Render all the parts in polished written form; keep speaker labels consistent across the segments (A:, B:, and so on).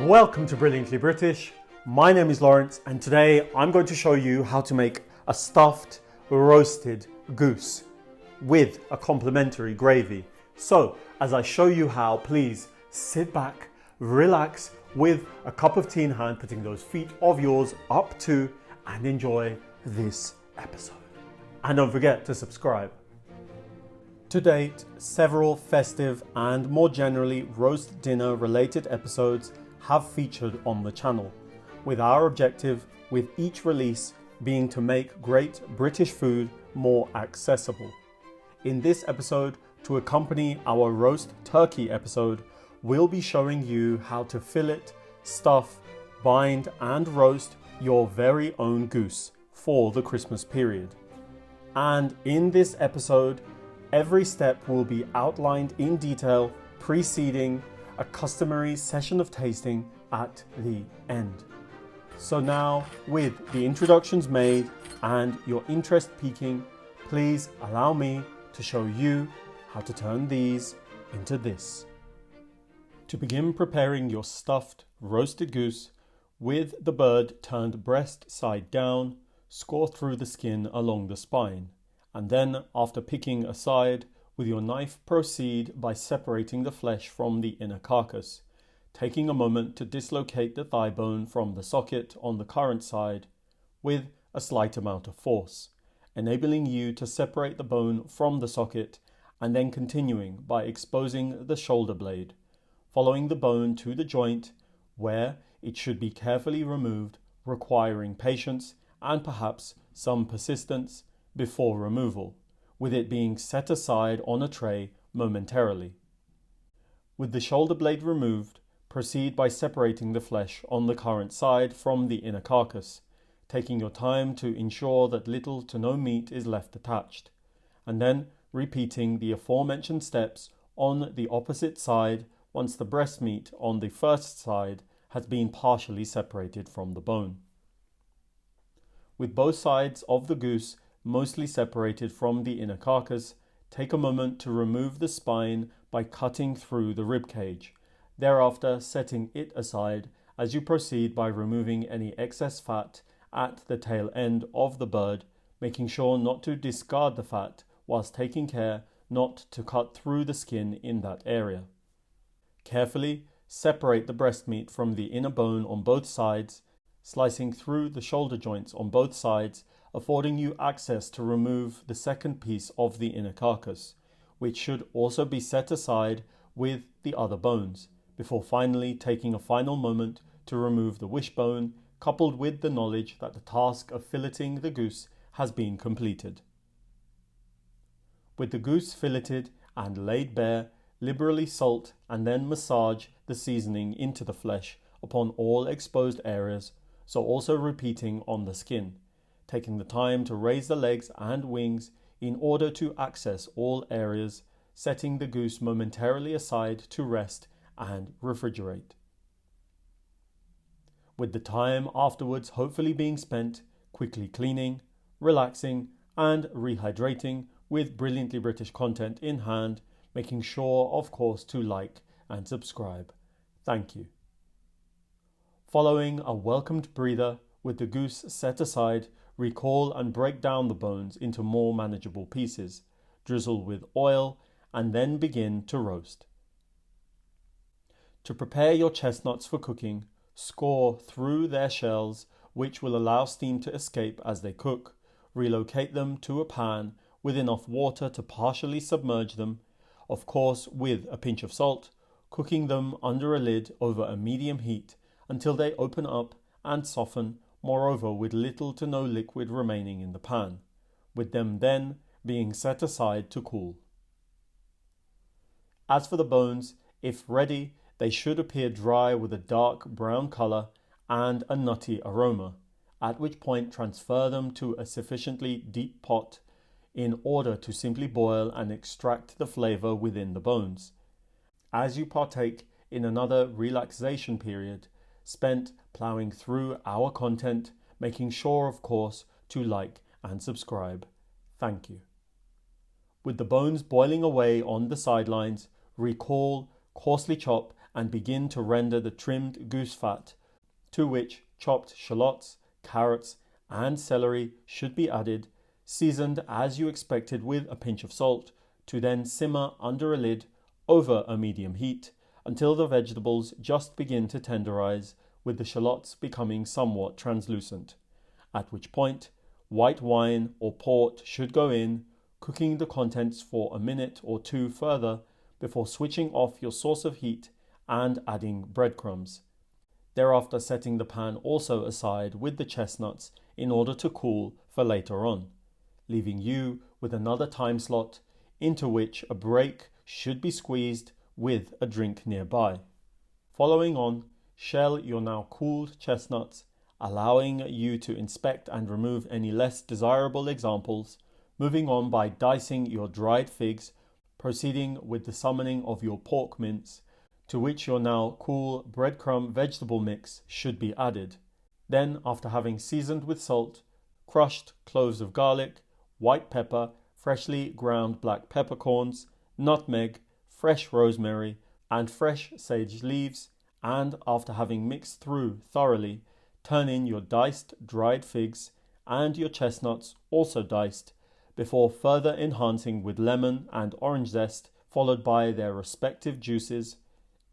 A: Welcome to Brilliantly British. My name is Lawrence and today I'm going to show you how to make a stuffed roasted goose with a complimentary gravy. So as I show you how, please sit back, relax with a cup of tea in hand, putting those feet of yours up to, and enjoy this episode. And don't forget to subscribe. To date, several festive and more generally roast dinner related episodes have featured on the channel, with our objective with each release being to make great British food more accessible. In this episode, to accompany our roast turkey episode, we'll be showing you how to fillet, stuff, bind and roast your very own goose for the Christmas period. And in this episode, every step will be outlined in detail, preceding a customary session of tasting at the end. So now, with the introductions made and your interest peaking, please allow me to show you how to turn these into this. To begin preparing your stuffed roasted goose, with the bird turned breast side down, score through the skin along the spine, and then after picking aside, with your knife proceed by separating the flesh from the inner carcass, taking a moment to dislocate the thigh bone from the socket on the current side with a slight amount of force, enabling you to separate the bone from the socket, and then continuing by exposing the shoulder blade, following the bone to the joint where it should be carefully removed, requiring patience and perhaps some persistence before removal, with it being set aside on a tray momentarily. With the shoulder blade removed, proceed by separating the flesh on the current side from the inner carcass, taking your time to ensure that little to no meat is left attached, and then repeating the aforementioned steps on the opposite side once the breast meat on the first side has been partially separated from the bone. With both sides of the goose mostly separated from the inner carcass, take a moment to remove the spine by cutting through the rib cage, thereafter setting it aside as you proceed by removing any excess fat at the tail end of the bird, making sure not to discard the fat whilst taking care not to cut through the skin in that area. Carefully separate the breast meat from the inner bone on both sides, slicing through the shoulder joints on both sides, affording you access to remove the second piece of the inner carcass, which should also be set aside with the other bones, before finally taking a final moment to remove the wishbone, coupled with the knowledge that the task of filleting the goose has been completed. With the goose filleted and laid bare, liberally salt and then massage the seasoning into the flesh upon all exposed areas, so also repeating on the skin, taking the time to raise the legs and wings in order to access all areas, setting the goose momentarily aside to rest and refrigerate. With the time afterwards hopefully being spent quickly cleaning, relaxing and rehydrating with Brilliantly British content in hand, making sure of course to like and subscribe. Thank you. Following a welcomed breather, with the goose set aside, recall and break down the bones into more manageable pieces, drizzle with oil, and then begin to roast. To prepare your chestnuts for cooking, score through their shells, which will allow steam to escape as they cook. Relocate them to a pan with enough water to partially submerge them, of course with a pinch of salt, cooking them under a lid over a medium heat until they open up and soften, moreover with little to no liquid remaining in the pan, with them then being set aside to cool. As for the bones, if ready, they should appear dry with a dark brown colour and a nutty aroma, at which point transfer them to a sufficiently deep pot in order to simply boil and extract the flavour within the bones. As you partake in another relaxation period, spent ploughing through our content, making sure of course to like and subscribe. Thank you. With the bones boiling away on the sidelines, recall, coarsely chop and begin to render the trimmed goose fat, to which chopped shallots, carrots and celery should be added, seasoned as you expected with a pinch of salt, to then simmer under a lid over a medium heat until the vegetables just begin to tenderize, with the shallots becoming somewhat translucent, at which point white wine or port should go in, cooking the contents for a minute or two further before switching off your source of heat and adding breadcrumbs. Thereafter setting the pan also aside with the chestnuts in order to cool for later on, leaving you with another time slot into which a break should be squeezed with a drink nearby. Following on, shell your now cooled chestnuts, allowing you to inspect and remove any less desirable examples, moving on by dicing your dried figs, proceeding with the summoning of your pork mince, to which your now cool breadcrumb vegetable mix should be added. Then, after having seasoned with salt, crushed cloves of garlic, white pepper, freshly ground black peppercorns, nutmeg, fresh rosemary, and fresh sage leaves, and after having mixed through thoroughly, turn in your diced dried figs and your chestnuts also diced, before further enhancing with lemon and orange zest, followed by their respective juices,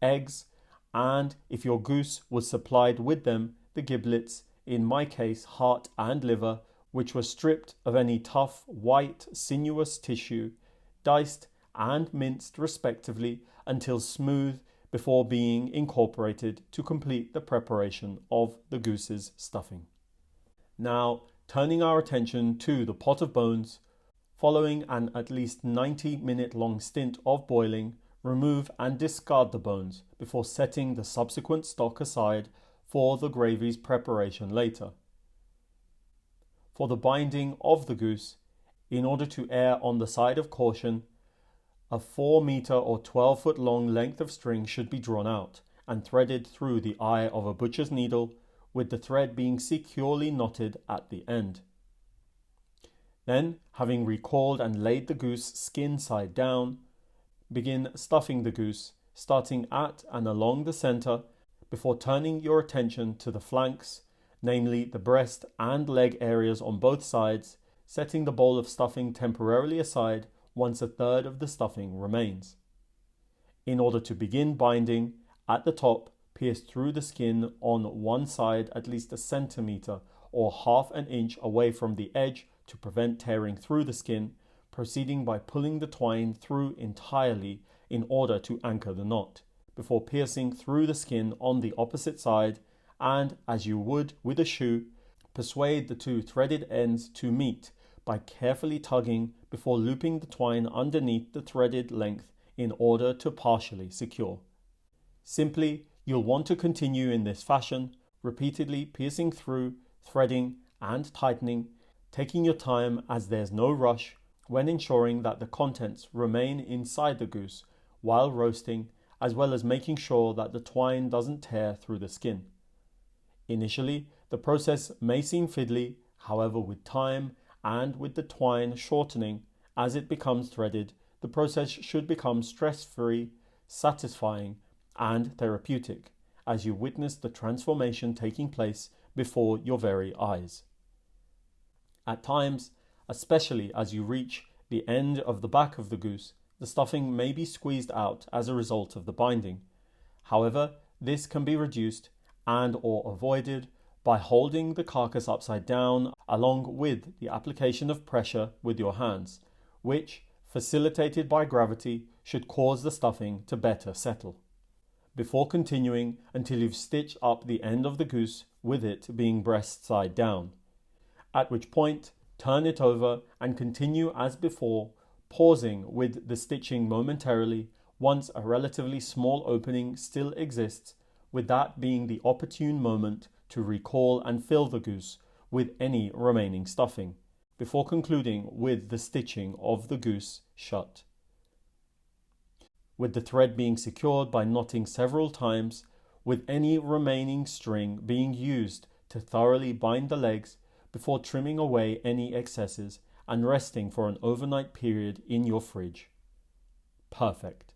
A: eggs, and if your goose was supplied with them, the giblets, in my case heart and liver, which were stripped of any tough, white, sinuous tissue, diced and minced respectively until smooth before being incorporated to complete the preparation of the goose's stuffing. Now, turning our attention to the pot of bones, following an at least 90-minute long stint of boiling, remove and discard the bones before setting the subsequent stock aside for the gravy's preparation later. For the binding of the goose, in order to err on the side of caution, a 4-meter or 12-foot long length of string should be drawn out and threaded through the eye of a butcher's needle, with the thread being securely knotted at the end. Then, having recalled and laid the goose skin side down, begin stuffing the goose, starting at and along the center, before turning your attention to the flanks, namely the breast and leg areas on both sides, setting the bowl of stuffing temporarily aside once a third of the stuffing remains. In order to begin binding, at the top, pierce through the skin on one side at least a centimeter or half an inch away from the edge to prevent tearing through the skin, proceeding by pulling the twine through entirely in order to anchor the knot, before piercing through the skin on the opposite side, and, as you would with a shoe, persuade the two threaded ends to meet by carefully tugging before looping the twine underneath the threaded length in order to partially secure. Simply, you'll want to continue in this fashion, repeatedly piercing through, threading and tightening, taking your time as there's no rush, when ensuring that the contents remain inside the goose while roasting, as well as making sure that the twine doesn't tear through the skin. Initially, the process may seem fiddly, however with time and with the twine shortening as it becomes threaded, the process should become stress-free, satisfying and therapeutic as you witness the transformation taking place before your very eyes. At times, especially as you reach the end of the back of the goose, the stuffing may be squeezed out as a result of the binding. However, this can be reduced and or avoided by holding the carcass upside down along with the application of pressure with your hands, which, facilitated by gravity, should cause the stuffing to better settle. Before continuing until you've stitched up the end of the goose with it being breast side down, at which point turn it over and continue as before, pausing with the stitching momentarily once a relatively small opening still exists, with that being the opportune moment to recall and fill the goose with any remaining stuffing, before concluding with the stitching of the goose shut. With the thread being secured by knotting several times, with any remaining string being used to thoroughly bind the legs before trimming away any excesses and resting for an overnight period in your fridge. Perfect.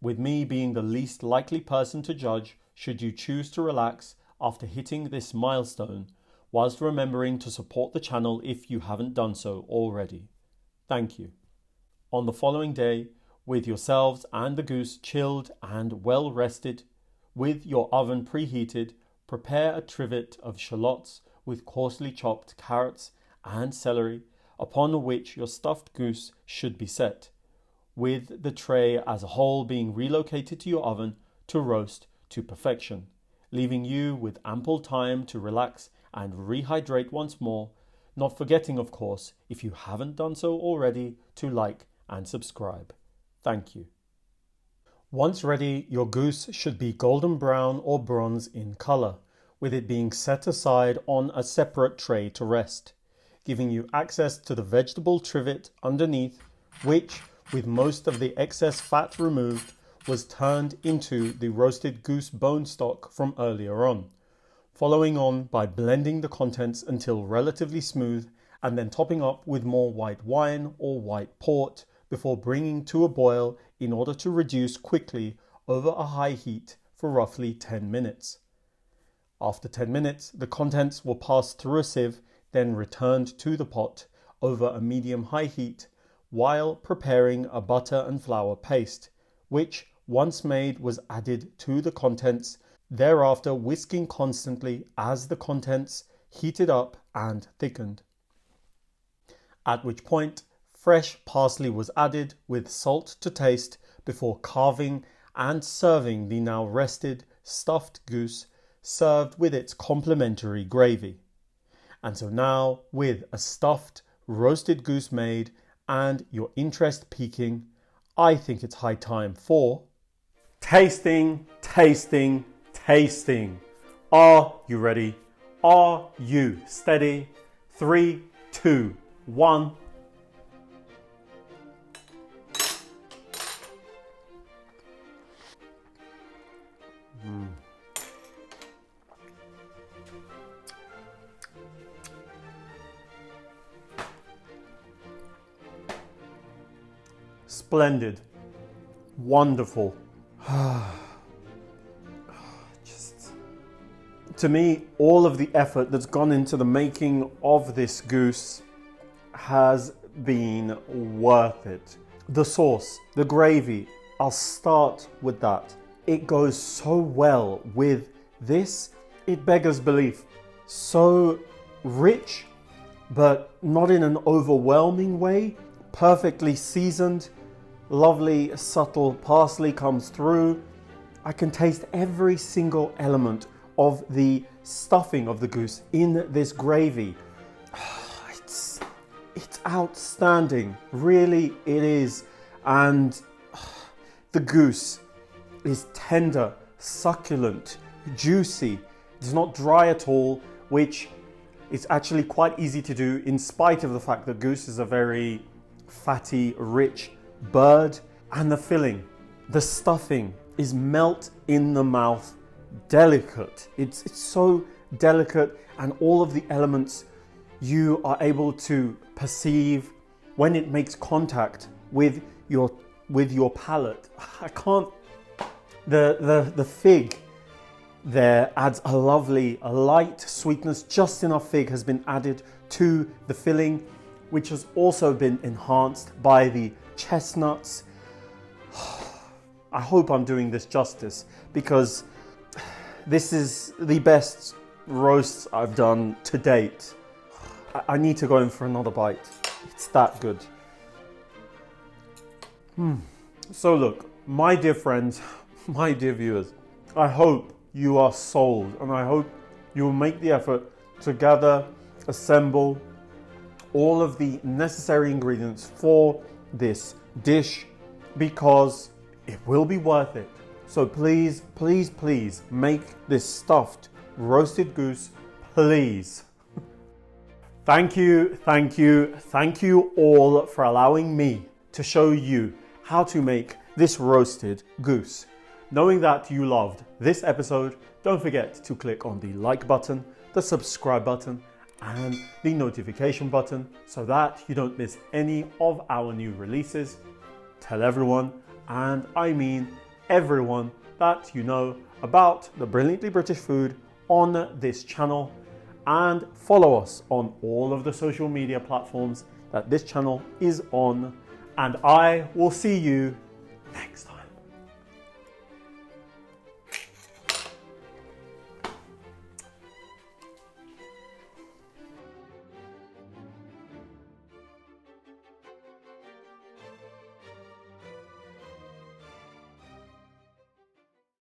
A: with me being the least likely person to judge should you choose to relax after hitting this milestone, whilst remembering to support the channel if you haven't done so already. Thank you. On the following day, with yourselves and the goose chilled and well rested, with your oven preheated, prepare a trivet of shallots with coarsely chopped carrots and celery, upon which your stuffed goose should be set, with the tray as a whole being relocated to your oven to roast to perfection, leaving you with ample time to relax and rehydrate once more, not forgetting, of course, if you haven't done so already, to like and subscribe. Thank you. Once ready, your goose should be golden brown or bronze in colour, with it being set aside on a separate tray to rest, giving you access to the vegetable trivet underneath, which, with most of the excess fat removed, was turned into the roasted goose bone stock from earlier on, following on by blending the contents until relatively smooth and then topping up with more white wine or white port before bringing to a boil in order to reduce quickly over a high heat for roughly 10 minutes. After 10 minutes, the contents were passed through a sieve, then returned to the pot over a medium-high heat while preparing a butter and flour paste, which, once made, was added to the contents, thereafter whisking constantly as the contents heated up and thickened. At which point, fresh parsley was added with salt to taste before carving and serving the now rested stuffed goose, served with its complimentary gravy. And so now, with a stuffed roasted goose made and your interest peaking, I think it's high time for tasting, tasting, tasting. Are you ready? Are you steady? 3, 2, 1. Splendid. Wonderful. To me, all of the effort that's gone into the making of this goose has been worth it. The sauce, the gravy, I'll start with that. It goes so well with this, it beggars belief. So rich, but not in an overwhelming way. Perfectly seasoned, lovely subtle parsley comes through. I can taste every single element of the stuffing of the goose in this gravy. It's outstanding, really it is. And the goose is tender, succulent, juicy. It's not dry at all, which is actually quite easy to do in spite of the fact that goose is a very fatty, rich bird. And the filling, the stuffing is melt in the mouth, delicate. It's so delicate, and all of the elements you are able to perceive when it makes contact with your palate. I can't. The fig there adds a light sweetness. Just enough fig has been added to the filling, which has also been enhanced by the chestnuts. I hope I'm doing this justice, because this is the best roast I've done to date. I need to go in for another bite. It's that good. So look, my dear friends, my dear viewers, I hope you are sold, and I hope you will make the effort to gather, assemble all of the necessary ingredients for this dish, because it will be worth it. So please, please, please make this stuffed roasted goose, please. Thank you, thank you, thank you all for allowing me to show you how to make this roasted goose. Knowing that you loved this episode, don't forget to click on the like button, the subscribe button, and the notification button so that you don't miss any of our new releases. Tell everyone, and I mean everyone that you know about the brilliantly British food on this channel, and follow us on all of the social media platforms that this channel is on, and I will see you next time.